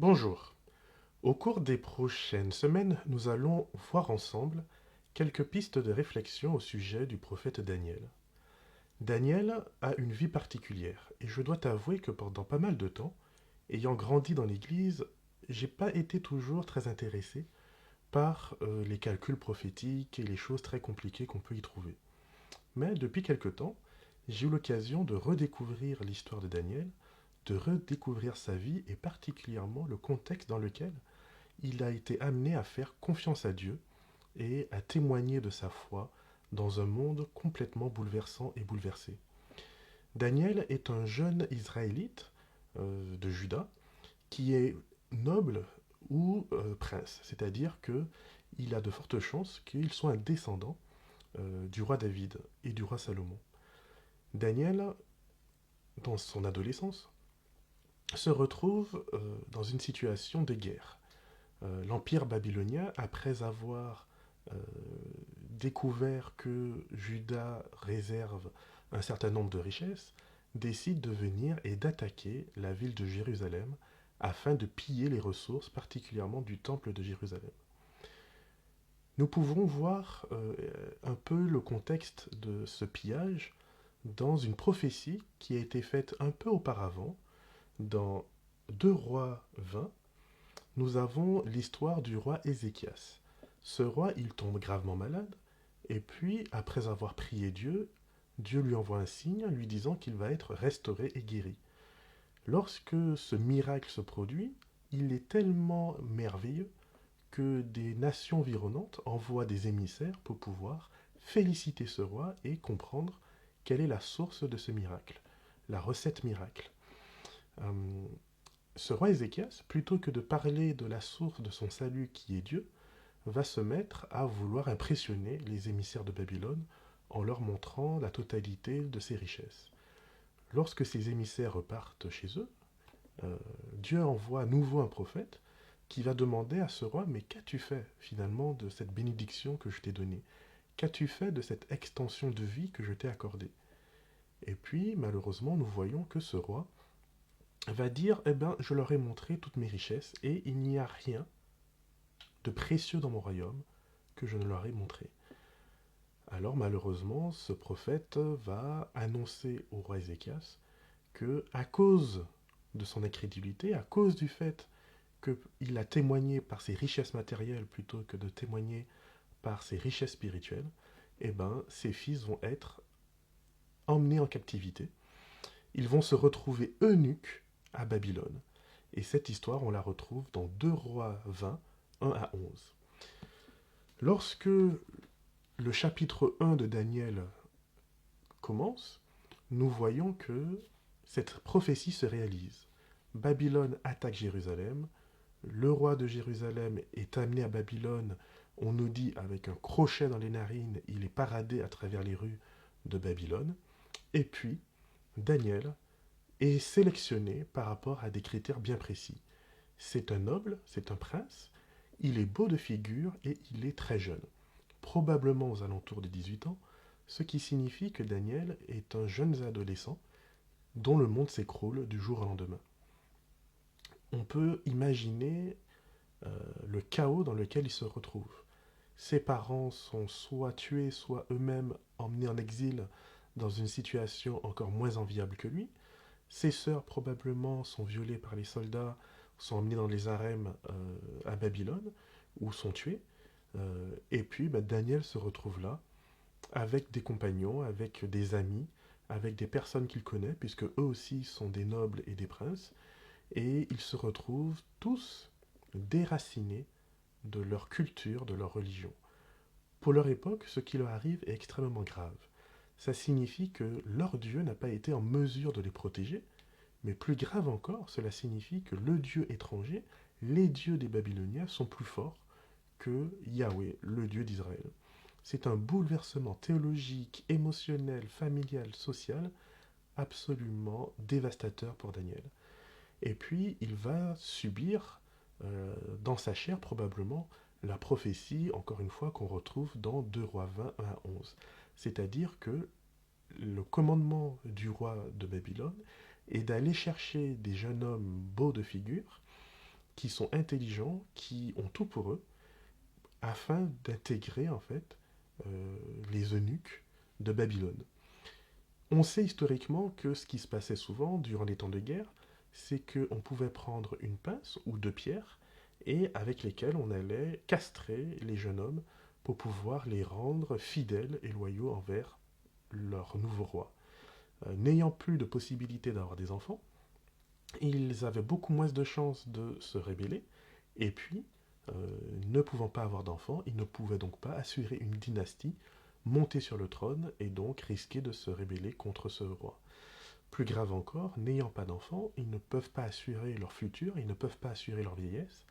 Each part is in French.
Bonjour. Au cours des prochaines semaines, nous allons voir ensemble quelques pistes de réflexion au sujet du prophète Daniel. Daniel a une vie particulière, et je dois t'avouer que pendant pas mal de temps, ayant grandi dans l'Église, j'ai pas été toujours très intéressé par les calculs prophétiques et les choses très compliquées qu'on peut y trouver. Mais depuis quelque temps, j'ai eu l'occasion de redécouvrir l'histoire de Daniel, de redécouvrir sa vie et particulièrement le contexte dans lequel il a été amené à faire confiance à Dieu et à témoigner de sa foi dans un monde complètement bouleversant et bouleversé. Daniel est un jeune Israélite de Juda qui est noble ou prince, c'est-à-dire que il a de fortes chances qu'il soit un descendant du roi David et du roi Salomon. Daniel, dans son adolescence, se retrouve dans une situation de guerre. L'Empire babylonien, après avoir euh, découvert que Juda réserve un certain nombre de richesses, décide de venir et d'attaquer la ville de Jérusalem afin de piller les ressources, particulièrement du temple de Jérusalem. Nous pouvons voir un peu le contexte de ce pillage dans une prophétie qui a été faite un peu auparavant, dans 2 Rois 20, nous avons l'histoire du roi Ézéchias. Ce roi, il tombe gravement malade, et puis, après avoir prié Dieu, Dieu lui envoie un signe lui disant qu'il va être restauré et guéri. Lorsque ce miracle se produit, il est tellement merveilleux que des nations environnantes envoient des émissaires pour pouvoir féliciter ce roi et comprendre quelle est la source de ce miracle, la recette miracle. Euh, Ce roi Ézéchias, plutôt que de parler de la source de son salut qui est Dieu, va se mettre à vouloir impressionner les émissaires de Babylone en leur montrant la totalité de ses richesses. Lorsque ces émissaires repartent chez eux, Dieu envoie à nouveau un prophète qui va demander à ce roi, mais qu'as-tu fait finalement de cette bénédiction que je t'ai donnée? Qu'as-tu fait de cette extension de vie que je t'ai accordée? Et puis, malheureusement, nous voyons que ce roi va dire, eh bien, je leur ai montré toutes mes richesses et il n'y a rien de précieux dans mon royaume que je ne leur ai montré. Alors malheureusement, ce prophète va annoncer au roi Ézéchias que, à cause de son incrédulité, à cause du fait qu'il a témoigné par ses richesses matérielles plutôt que de témoigner par ses richesses spirituelles, eh ben, ses fils vont être emmenés en captivité. Ils vont se retrouver eunuques à Babylone. Et cette histoire, on la retrouve dans 2 Rois 20, 1 à 11. Lorsque le chapitre 1 de Daniel commence, nous voyons que cette prophétie se réalise. Babylone attaque Jérusalem, le roi de Jérusalem est amené à Babylone, on nous dit avec un crochet dans les narines, il est paradé à travers les rues de Babylone, et puis Daniel est sélectionné par rapport à des critères bien précis. C'est un noble, c'est un prince, il est beau de figure et il est très jeune, probablement aux alentours de 18 ans, ce qui signifie que Daniel est un jeune adolescent dont le monde s'écroule du jour au lendemain. On peut imaginer le chaos dans lequel il se retrouve. Ses parents sont soit tués, soit eux-mêmes emmenés en exil dans une situation encore moins enviable que lui. Ses sœurs probablement sont violées par les soldats, sont emmenées dans les harems à Babylone, ou sont tuées. Et puis Daniel se retrouve là, avec des compagnons, avec des amis, avec des personnes qu'il connaît, puisque eux aussi sont des nobles et des princes, et ils se retrouvent tous déracinés de leur culture, de leur religion. Pour leur époque, ce qui leur arrive est extrêmement grave. Ça signifie que leur Dieu n'a pas été en mesure de les protéger, mais plus grave encore, cela signifie que le Dieu étranger, les dieux des Babyloniens, sont plus forts que Yahweh, le Dieu d'Israël. C'est un bouleversement théologique, émotionnel, familial, social, absolument dévastateur pour Daniel. Et puis, il va subir dans sa chair probablement la prophétie, encore une fois, qu'on retrouve dans 2 Rois 20, 1 à 11. C'est-à-dire que le commandement du roi de Babylone est d'aller chercher des jeunes hommes beaux de figure qui sont intelligents, qui ont tout pour eux, afin d'intégrer en fait les eunuques de Babylone. On sait historiquement que ce qui se passait souvent durant les temps de guerre, c'est qu'on pouvait prendre une pince ou deux pierres et avec lesquelles on allait castrer les jeunes hommes pour pouvoir les rendre fidèles et loyaux envers leur nouveau roi. N'ayant plus de possibilité d'avoir des enfants, ils avaient beaucoup moins de chances de se rébeller et puis, ne pouvant pas avoir d'enfants, ils ne pouvaient donc pas assurer une dynastie, monter sur le trône et donc risquer de se rébeller contre ce roi. Plus grave encore, n'ayant pas d'enfants, ils ne peuvent pas assurer leur futur, ils ne peuvent pas assurer leur vieillesse,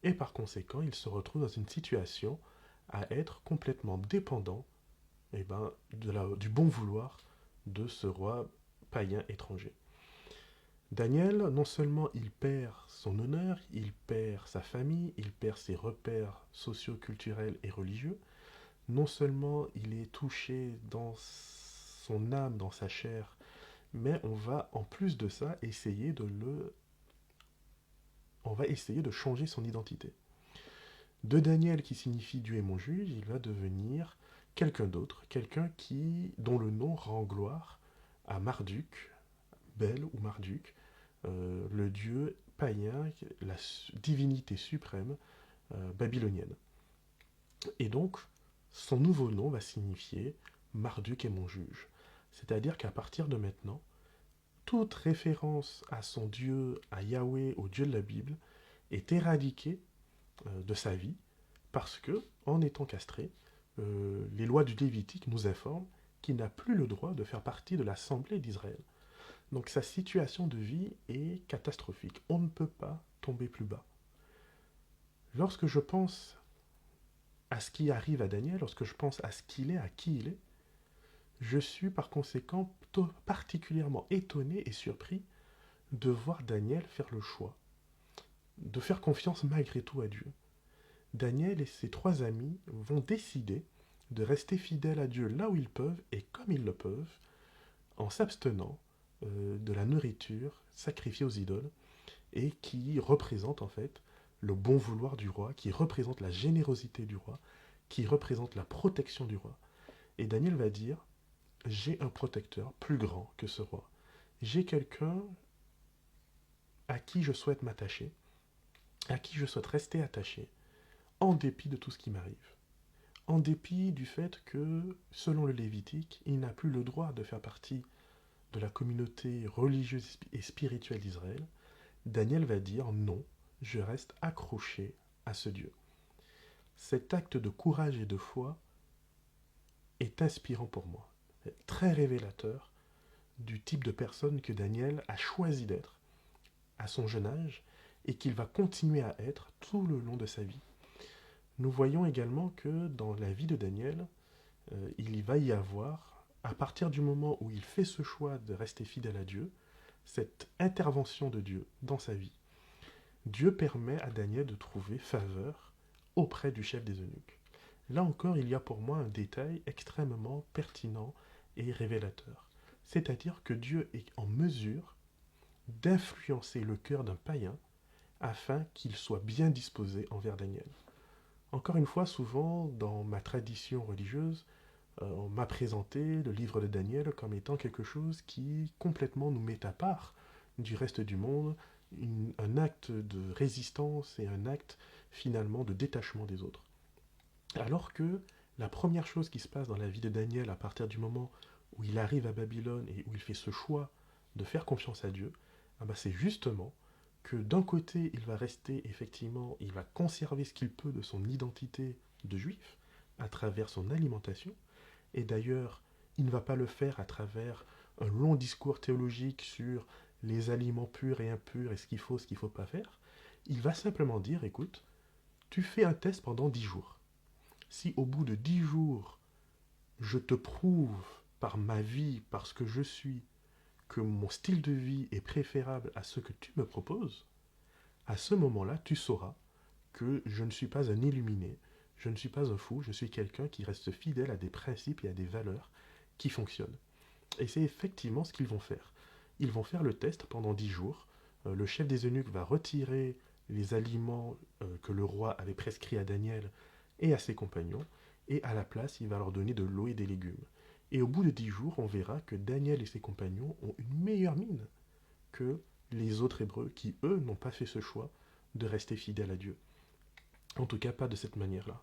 et par conséquent, ils se retrouvent dans une situation à être complètement dépendants du bon vouloir de ce roi païen étranger. Daniel, non seulement il perd son honneur, il perd sa famille, il perd ses repères socio-culturels et religieux, non seulement il est touché dans son âme, dans sa chair, mais on va en plus de ça on va essayer de changer son identité. De Daniel qui signifie Dieu est mon juge, il va devenir quelqu'un d'autre, dont le nom rend gloire à Marduk, Bel ou Marduk, le dieu païen, la divinité suprême babylonienne. Et donc, son nouveau nom va signifier Marduk est mon juge. C'est-à-dire qu'à partir de maintenant, toute référence à son Dieu, à Yahweh, au Dieu de la Bible, est éradiquée de sa vie, parce que, en étant castré, les lois du Lévitique nous informent qu'il n'a plus le droit de faire partie de l'Assemblée d'Israël. Donc sa situation de vie est catastrophique. On ne peut pas tomber plus bas. Lorsque je pense à ce qui arrive à Daniel, lorsque je pense à ce qu'il est, à qui il est, je suis par conséquent particulièrement étonné et surpris de voir Daniel faire le choix, de faire confiance malgré tout à Dieu. Daniel et ses trois amis vont décider de rester fidèles à Dieu là où ils peuvent et comme ils le peuvent, en s'abstenant de la nourriture sacrifiée aux idoles et qui représente en fait le bon vouloir du roi, qui représente la générosité du roi, qui représente la protection du roi. Et Daniel va dire, j'ai un protecteur plus grand que ce roi. J'ai quelqu'un à qui je souhaite m'attacher, à qui je souhaite rester attaché, en dépit de tout ce qui m'arrive. En dépit du fait que, selon le Lévitique, il n'a plus le droit de faire partie de la communauté religieuse et spirituelle d'Israël, Daniel va dire non, je reste accroché à ce Dieu. Cet acte de courage et de foi est inspirant pour moi, très révélateur du type de personne que Daniel a choisi d'être à son jeune âge et qu'il va continuer à être tout le long de sa vie. Nous voyons également que dans la vie de Daniel, il y va y avoir, à partir du moment où il fait ce choix de rester fidèle à Dieu, cette intervention de Dieu dans sa vie. Dieu permet à Daniel de trouver faveur auprès du chef des eunuques. Là encore, il y a pour moi un détail extrêmement pertinent et révélateur. C'est-à-dire que Dieu est en mesure d'influencer le cœur d'un païen afin qu'il soit bien disposé envers Daniel. Encore une fois, souvent, dans ma tradition religieuse, on m'a présenté le livre de Daniel comme étant quelque chose qui complètement nous met à part du reste du monde, un acte de résistance et un acte finalement de détachement des autres. Alors que la première chose qui se passe dans la vie de Daniel à partir du moment où il arrive à Babylone et où il fait ce choix de faire confiance à Dieu, c'est justement que d'un côté il va rester effectivement, il va conserver ce qu'il peut de son identité de juif à travers son alimentation, et d'ailleurs il ne va pas le faire à travers un long discours théologique sur les aliments purs et impurs et ce qu'il faut pas faire. Il va simplement dire, écoute, tu fais un test pendant 10 jours. Si au bout de 10 jours, je te prouve par ma vie, par ce que je suis, que mon style de vie est préférable à ce que tu me proposes, à ce moment-là, tu sauras que je ne suis pas un illuminé, je ne suis pas un fou, je suis quelqu'un qui reste fidèle à des principes et à des valeurs qui fonctionnent. Et c'est effectivement ce qu'ils vont faire. Ils vont faire le test pendant 10 jours. Le chef des eunuques va retirer les aliments que le roi avait prescrits à Daniel et à ses compagnons, et à la place, il va leur donner de l'eau et des légumes. Et au bout de 10 jours, on verra que Daniel et ses compagnons ont une meilleure mine que les autres Hébreux qui, eux, n'ont pas fait ce choix de rester fidèles à Dieu. En tout cas, pas de cette manière-là.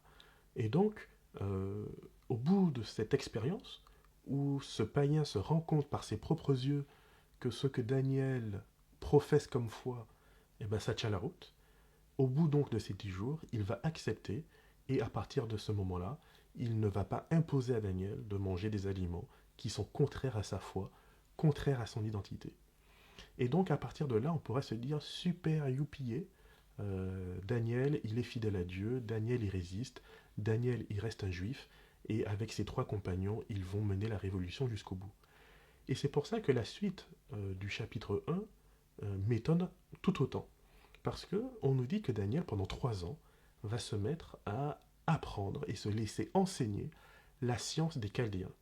Et donc, euh, au bout de cette expérience, où ce païen se rend compte par ses propres yeux que ce que Daniel professe comme foi, eh ben, ça tient la route, au bout donc de ces 10 jours, il va accepter, et à partir de ce moment-là, il ne va pas imposer à Daniel de manger des aliments qui sont contraires à sa foi, contraires à son identité. Et donc à partir de là, on pourrait se dire super youpillé, Daniel, il est fidèle à Dieu, Daniel, il résiste, Daniel, il reste un juif, et avec ses 3 compagnons, ils vont mener la révolution jusqu'au bout. Et c'est pour ça que la suite du chapitre 1 m'étonne tout autant. Parce que on nous dit que Daniel, pendant 3 ans, va se mettre à apprendre et se laisser enseigner la science des Chaldéens.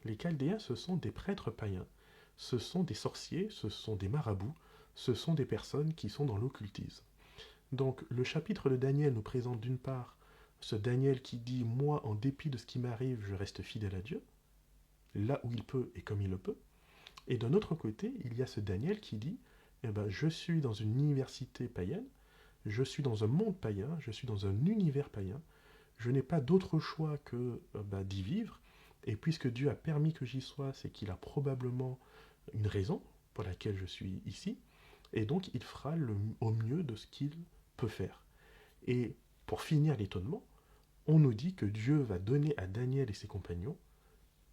Les Chaldéens, ce sont des prêtres païens, ce sont des sorciers, ce sont des marabouts, ce sont des personnes qui sont dans l'occultisme. Donc le chapitre de Daniel nous présente d'une part ce Daniel qui dit moi, en dépit de ce qui m'arrive, je reste fidèle à Dieu, là où il peut et comme il le peut. Et d'un autre côté, il y a ce Daniel qui dit eh ben, je suis dans une université païenne, je suis dans un monde païen, je suis dans un univers païen, je n'ai pas d'autre choix que d'y vivre, et puisque Dieu a permis que j'y sois, c'est qu'il a probablement une raison pour laquelle je suis ici, et donc il fera au mieux de ce qu'il peut faire. Et pour finir l'étonnement, on nous dit que Dieu va donner à Daniel et ses compagnons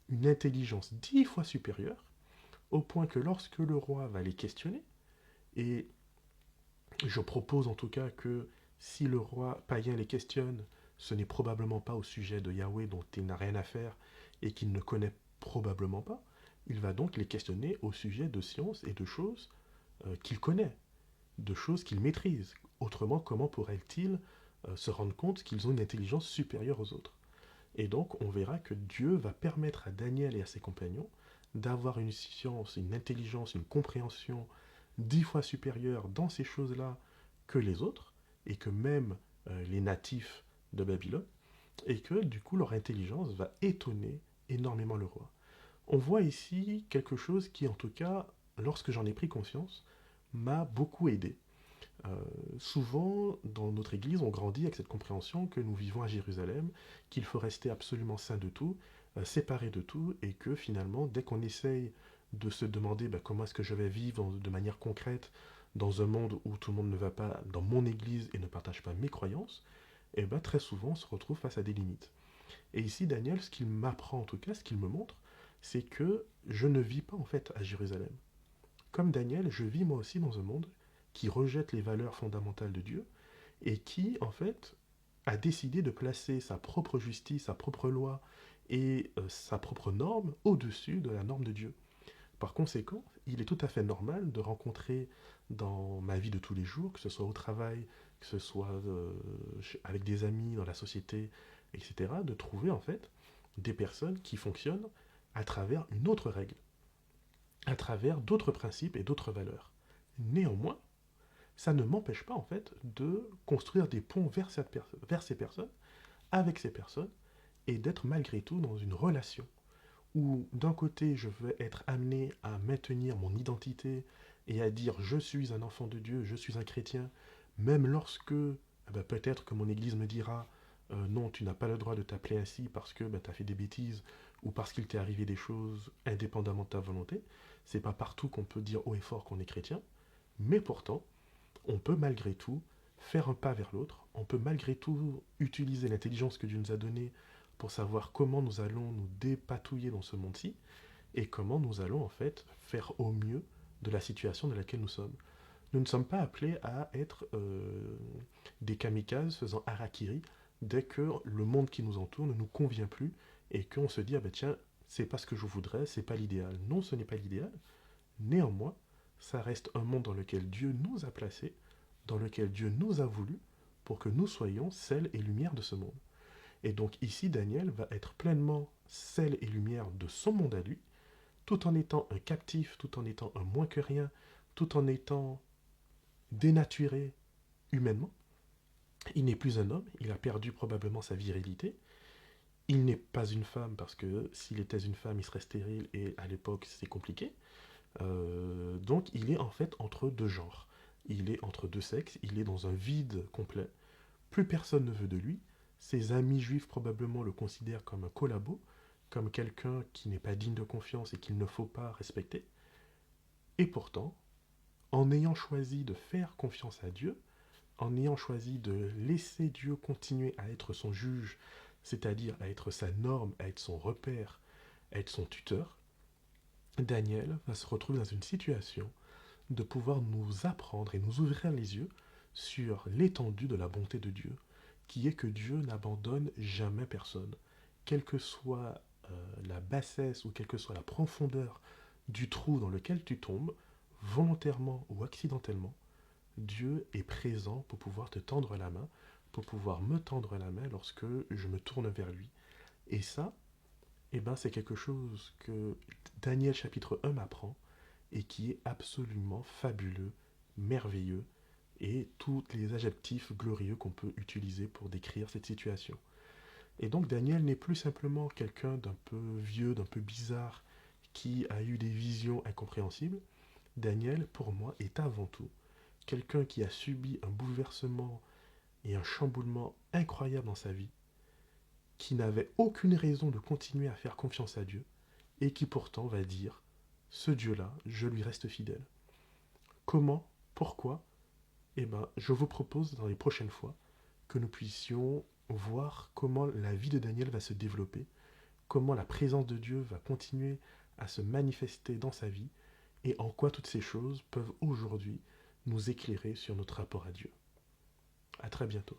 une intelligence 10 fois supérieure, au point que lorsque le roi va les questionner, et je propose en tout cas que si le roi païen les questionne, ce n'est probablement pas au sujet de Yahweh dont il n'a rien à faire et qu'il ne connaît probablement pas. Il va donc les questionner au sujet de sciences et de choses qu'il connaît, de choses qu'il maîtrise. Autrement, comment pourrait-il se rendre compte qu'ils ont une intelligence supérieure aux autres? Et donc, on verra que Dieu va permettre à Daniel et à ses compagnons d'avoir une science, une intelligence, une compréhension 10 fois supérieure dans ces choses-là que les autres, et que même les natifs de Babylone, et que du coup leur intelligence va étonner énormément le roi. On voit ici quelque chose qui, en tout cas, lorsque j'en ai pris conscience, m'a beaucoup aidé. Euh, Souvent, dans notre Église, on grandit avec cette compréhension que nous vivons à Jérusalem, qu'il faut rester absolument saint de tout, séparé de tout, et que finalement, dès qu'on essaye de se demander comment est-ce que je vais vivre de manière concrète dans un monde où tout le monde ne va pas dans mon Église et ne partage pas mes croyances, et très souvent on se retrouve face à des limites. Et ici, Daniel, ce qu'il m'apprend en tout cas, ce qu'il me montre, c'est que je ne vis pas en fait à Jérusalem. Comme Daniel, je vis moi aussi dans un monde qui rejette les valeurs fondamentales de Dieu et qui, en fait, a décidé de placer sa propre justice, sa propre loi et sa propre norme au-dessus de la norme de Dieu. Par conséquent, il est tout à fait normal de rencontrer dans ma vie de tous les jours, que ce soit au travail, que ce soit avec des amis, dans la société, etc., de trouver en fait des personnes qui fonctionnent à travers une autre règle, à travers d'autres principes et d'autres valeurs. Néanmoins, ça ne m'empêche pas en fait de construire des ponts vers ces personnes, avec ces personnes, et d'être malgré tout dans une relation où d'un côté je veux être amené à maintenir mon identité et à dire je suis un enfant de Dieu, je suis un chrétien, même lorsque peut-être que mon église me dira non, tu n'as pas le droit de t'appeler ainsi parce que tu as fait des bêtises ou parce qu'il t'est arrivé des choses indépendamment de ta volonté. C'est pas partout qu'on peut dire haut et fort qu'on est chrétien, mais pourtant, on peut malgré tout faire un pas vers l'autre, on peut malgré tout utiliser l'intelligence que Dieu nous a donnée pour savoir comment nous allons nous dépatouiller dans ce monde-ci et comment nous allons en fait faire au mieux de la situation dans laquelle nous sommes. Nous ne sommes pas appelés à être des kamikazes faisant harakiri dès que le monde qui nous entoure ne nous convient plus et qu'on se dit ah ben tiens, c'est pas ce que je voudrais, c'est pas l'idéal. Non, ce n'est pas l'idéal. Néanmoins, ça reste un monde dans lequel Dieu nous a placés, dans lequel Dieu nous a voulu, pour que nous soyons sel et lumière de ce monde. Et donc ici, Daniel va être pleinement sel et lumière de son monde à lui, tout en étant un captif, tout en étant un moins que rien, tout en étant dénaturé humainement. Il n'est plus un homme, il a perdu probablement sa virilité. Il n'est pas une femme parce que s'il était une femme, il serait stérile et à l'époque c'est compliqué. Donc il est en fait entre deux genres. Il est entre deux sexes, il est dans un vide complet. Plus personne ne veut de lui. Ses amis juifs probablement le considèrent comme un collabo, comme quelqu'un qui n'est pas digne de confiance et qu'il ne faut pas respecter. Et pourtant, en ayant choisi de faire confiance à Dieu, en ayant choisi de laisser Dieu continuer à être son juge, c'est-à-dire à être sa norme, à être son repère, à être son tuteur, Daniel va se retrouver dans une situation de pouvoir nous apprendre et nous ouvrir les yeux sur l'étendue de la bonté de Dieu, qui est que Dieu n'abandonne jamais personne, quelle que soit la bassesse ou quelle que soit la profondeur du trou dans lequel tu tombes, volontairement ou accidentellement, Dieu est présent pour pouvoir te tendre la main, pour pouvoir me tendre la main lorsque je me tourne vers lui. Et ça, eh ben, c'est quelque chose que Daniel chapitre 1 m'apprend et qui est absolument fabuleux, merveilleux et tous les adjectifs glorieux qu'on peut utiliser pour décrire cette situation. Et donc Daniel n'est plus simplement quelqu'un d'un peu vieux, d'un peu bizarre, qui a eu des visions incompréhensibles. Daniel, pour moi, est avant tout quelqu'un qui a subi un bouleversement et un chamboulement incroyable dans sa vie, qui n'avait aucune raison de continuer à faire confiance à Dieu, et qui pourtant va dire, ce Dieu-là, je lui reste fidèle. Comment? Pourquoi? Eh bien, je vous propose dans les prochaines fois que nous puissions voir comment la vie de Daniel va se développer, comment la présence de Dieu va continuer à se manifester dans sa vie, et en quoi toutes ces choses peuvent aujourd'hui nous éclairer sur notre rapport à Dieu. À très bientôt.